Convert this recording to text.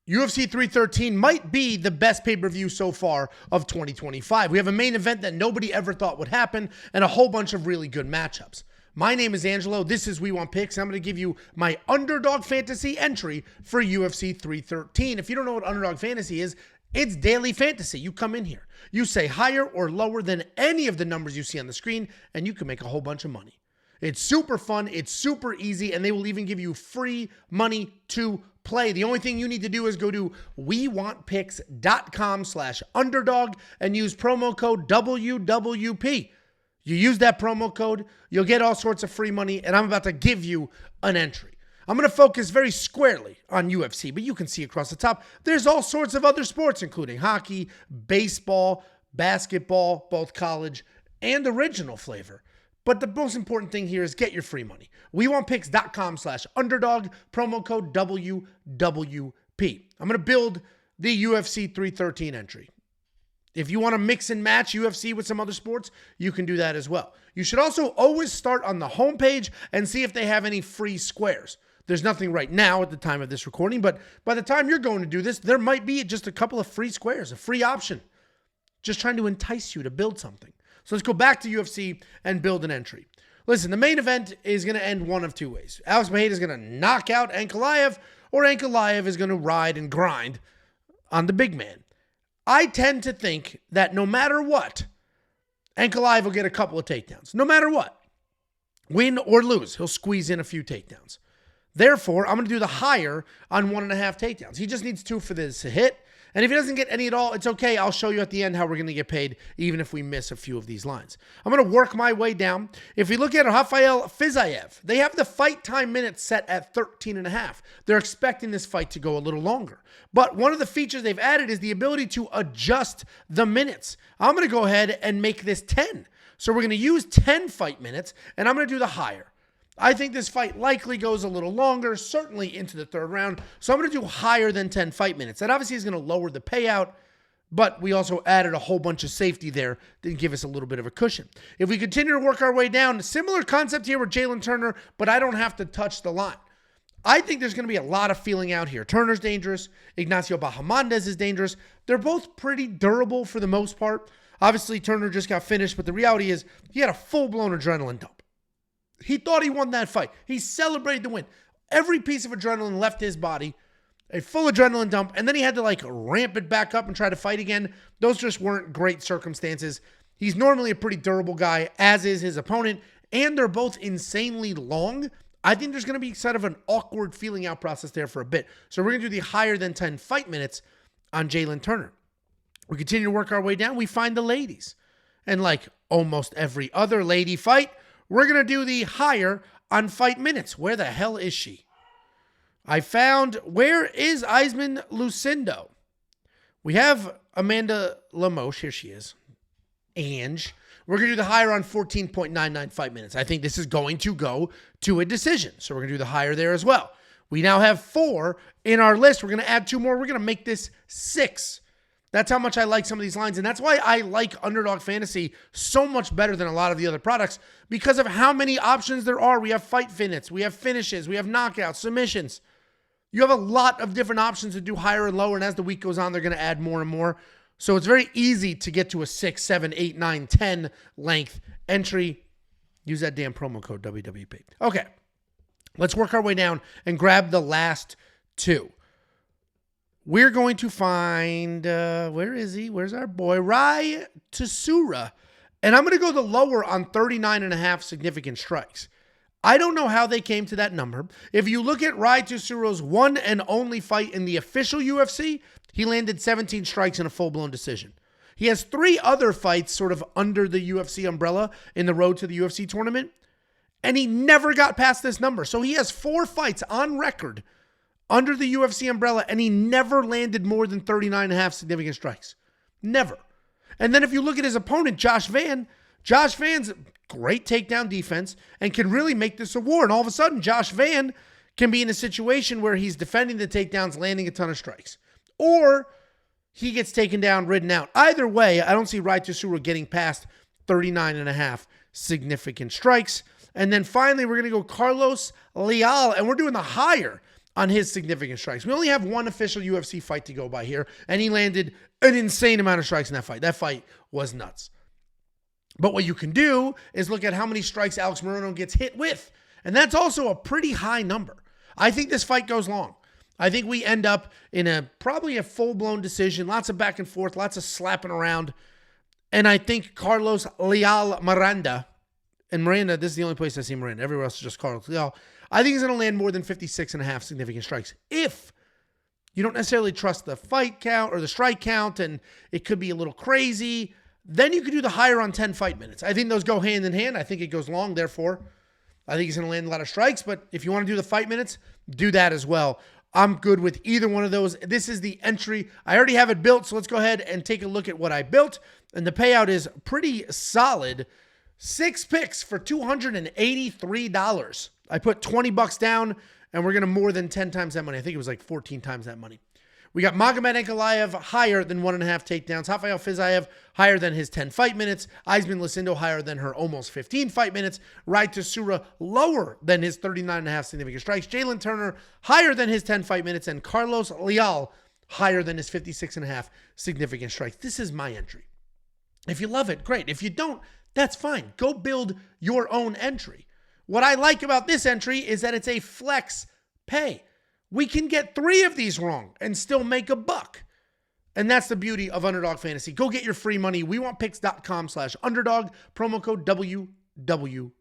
UFC 313 might be the best pay-per-view so far of 2025. We have a main event that nobody ever thought would happen and a whole bunch of really good matchups. My name is Angelo. This is We Want Picks. I'm going to give you my Underdog Fantasy entry for UFC 313. If you don't know what Underdog Fantasy is, it's daily fantasy. You come in here, you say higher or lower than any of the numbers you see on the screen, and you can make a whole bunch of money. It's super fun, it's super easy, and they will even give you free money to play. The only thing you need to do is go to wewantpicks.com/underdog and use promo code WWP. You use that promo code, you'll get all sorts of free money, and I'm about to give you an entry. I'm going to focus very squarely on UFC, but you can see across the top, there's all sorts of other sports, including hockey, baseball, basketball, both college and original flavor. But the most important thing here is get your free money. WeWantPicks.com/underdog, promo code WWP. I'm going to build the UFC 313 entry. If you want to mix and match UFC with some other sports, you can do that as well. You should also always start on the homepage and see if they have any free squares. There's nothing right now at the time of this recording, but by the time you're going to do this, there might be just a couple of free squares, a free option. Just trying to entice you to build something. So let's go back to UFC and build an entry. Listen, the main event is going to end one of two ways. Alex Pereira is going to knock out Ankalaev, or Ankalaev is going to ride and grind on the big man. I tend to think that no matter what, Ankalaev will get a couple of takedowns. No matter what. Win or lose, he'll squeeze in a few takedowns. Therefore, I'm going to do the higher on 1.5 takedowns. He just needs 2 for this to hit. And if he doesn't get any at all, it's okay. I'll show you at the end how we're going to get paid, even if we miss a few of these lines. I'm going to work my way down. If we look at Rafael Fiziev, they have the fight time minutes set at 13.5. They're expecting this fight to go a little longer. But one of the features they've added is the ability to adjust the minutes. I'm going to go ahead and make this 10. So we're going to use 10 fight minutes, and I'm going to do the higher. I think this fight likely goes a little longer, certainly into the third round. So I'm going to do higher than 10 fight minutes. That obviously is going to lower the payout, but we also added a whole bunch of safety there to give us a little bit of a cushion. If we continue to work our way down, similar concept here with Jalen Turner, but I don't have to touch the line. I think there's going to be a lot of feeling out here. Turner's dangerous. Ignacio Bahamondes is dangerous. They're both pretty durable for the most part. Obviously, Turner just got finished, but the reality is he had a full-blown adrenaline dump. He thought he won that fight. He celebrated the win. Every piece of adrenaline left his body, a full adrenaline dump, and then he had to ramp it back up and try to fight again. Those just weren't great circumstances. He's normally a pretty durable guy, as is his opponent, and they're both insanely long. I think there's going to be sort of an awkward feeling out process there for a bit. So we're going to do the higher than 10 fight minutes on Jalen Turner. We continue to work our way down. We find the ladies. And like almost every other lady fight, we're going to do the higher on fight minutes. Where the hell is she? Where is Eisman Lucindo? We have Amanda Lamoche. Here she is. Ange. We're going to do the higher on 14.99 fight minutes. I think this is going to go to a decision. So we're going to do the higher there as well. We now have 4 in our list. We're going to add 2 more. We're going to make this 6. That's how much I like some of these lines. And that's why I like Underdog Fantasy so much better than a lot of the other products, because of how many options there are. We have fight finishes, we have finishes, we have knockouts, submissions. You have a lot of different options to do higher and lower. And as the week goes on, they're going to add more and more. So it's very easy to get to a 6, 7, 8, 9, 10 length entry. Use that damn promo code WWP. Okay, let's work our way down and grab the last 2. We're going to find, where is he? Where's our boy? Rai Tsura. And I'm going to go the lower on 39.5 significant strikes. I don't know how they came to that number. If you look at Rai Tsura's one and only fight in the official UFC, he landed 17 strikes in a full-blown decision. He has 3 other fights sort of under the UFC umbrella in the road to the UFC tournament, and he never got past this number. So he has 4 fights on record under the UFC umbrella, and he never landed more than 39.5 significant strikes. Never. And then if you look at his opponent, Josh Van's great takedown defense and can really make this a war. And all of a sudden, Josh Van can be in a situation where he's defending the takedowns, landing a ton of strikes. Or he gets taken down, ridden out. Either way, I don't see Rai Tsura getting past 39.5 significant strikes. And then finally, we're going to go Carlos Leal, and we're doing the higher on his significant strikes. We only have one official UFC fight to go by here, and he landed an insane amount of strikes in that fight. That fight was nuts. But what you can do is look at how many strikes Alex Morono gets hit with, and that's also a pretty high number. I think this fight goes long. I think we end up in probably a full-blown decision, lots of back and forth, lots of slapping around. And I think Carlos Leal Miranda, and Miranda, this is the only place I see Miranda. Everywhere else is just Carlos Leal. I think he's going to land more than 56.5 significant strikes. If you don't necessarily trust the fight count or the strike count, and it could be a little crazy, then you could do the higher on 10 fight minutes. I think those go hand in hand. I think it goes long, therefore I think he's going to land a lot of strikes. But if you want to do the fight minutes, do that as well. I'm good with either one of those. This is the entry. I already have it built, so let's go ahead and take a look at what I built. And the payout is pretty solid. 6 picks for $283. I put $20 down, and we're going to more than 10 times that money. I think it was like 14 times that money. We got Magomed Ankalaev higher than 1.5 takedowns. Rafael Fiziev higher than his 10 fight minutes. Aisman Lucindo higher than her almost 15 fight minutes. Rai Tsura lower than his 39.5 significant strikes. Jalen Turner higher than his 10 fight minutes. And Carlos Leal higher than his 56.5 significant strikes. This is my entry. If you love it, great. If you don't, that's fine. Go build your own entry. What I like about this entry is that it's a flex pay. We can get 3 of these wrong and still make a buck. And that's the beauty of Underdog Fantasy. Go get your free money. WeWantPicks.com/underdog, promo code WWP.